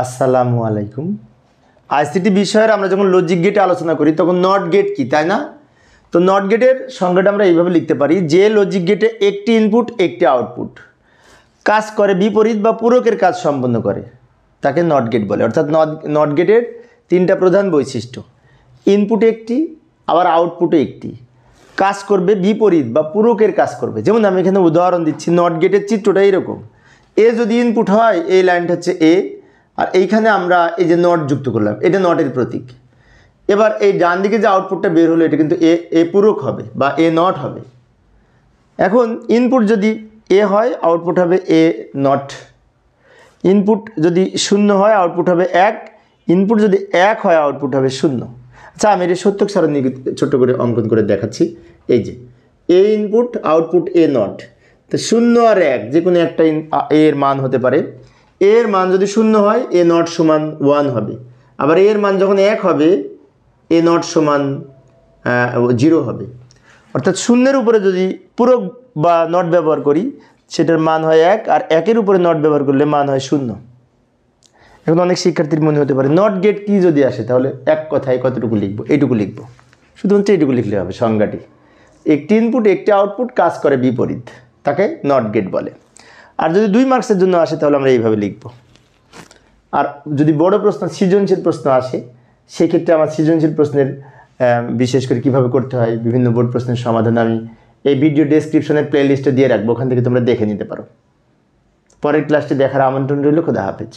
আসসালামু আলাইকুম। আইসিটি বিষয়ের আমরা যখন লজিক গেট আলোচনা করি তখন নট গেট কি, তাই না? তো নট গেটের সংজ্ঞাটা আমরা এইভাবে লিখতে পারি, যে লজিক গেটে একটি ইনপুট একটি আউটপুট কাজ করে বিপরীত বা পূরকের কাজ সম্পন্ন করে তাকে নট গেট বলে। অর্থাৎ নট গেটের তিনটা প্রধান বৈশিষ্ট্য, ইনপুট একটি, আবার আউটপুটে একটি, কাজ করবে বিপরীত বা পূরকের কাজ করবে। যেমন আমি এখানে উদাহরণ দিচ্ছি, নট গেটের চিত্রটা এরকম, এ যদি ইনপুট হয় এই লাইনটা হচ্ছে এ, আর এইখানে আমরা এই যে নট যুক্ত করলাম এটা নটের প্রতীক। এবার এই ডান দিকে যে আউটপুটটা বের হলো এটা কিন্তু এ পূরক হবে বা এ নট হবে। এখন ইনপুট যদি এ হয় আউটপুট হবে এ নট, ইনপুট যদি 0 হয় আউটপুট হবে 1, ইনপুট যদি 1 হয় আউটপুট হবে 0। আচ্ছা, আমি এটা সত্যক সারণী ছোট্ট করে অঙ্কন করে দেখাচ্ছি। এই যে এ ইনপুট আউটপুট এ নট, তো 0 আর 1 যে কোনো একটা এর মান হতে পারে। এর মান যদি 0 হয় এ নট সমান 1 হবে, আবার এর মান যখন 1 হবে এ নট সমান 0 হবে। অর্থাৎ 0-এর উপরে যদি পূরক বা নট ব্যবহার করি সেটার মান হয় 1, আর 1-এর উপরে নট ব্যবহার করলে মান হয় 0। এখন অনেক শিক্ষার্থীর মনে হতে পারে নট গেট কি যদি আসে তাহলে এক কথায় কতটুকু লিখবো? এইটুকু লিখবো, শুধুমাত্র এইটুকু লিখলে হবে সংজ্ঞাটি। একটি ইনপুট একটি আউটপুট কাজ করে বিপরীত, তাকে নট গেট বলে। আর যদি 2 মার্কসের জন্য আসে তাহলে আমরা এইভাবে লিখব। আর যদি বড় প্রশ্ন সৃজনশীল প্রশ্ন আসে সেক্ষেত্রে আমার সৃজনশীল প্রশ্নের বিশেষ করে কিভাবে করতে হয় বিভিন্ন বোর্ড প্রশ্নের সমাধান আমি এই ভিডিও ডেসক্রিপশনে প্লে লিস্টে দিয়ে রাখবো, ওখান থেকে তোমরা দেখে নিতে পারো। পরের ক্লাসটি দেখার আমন্ত্রণ রইল। খোদা হাফেজ।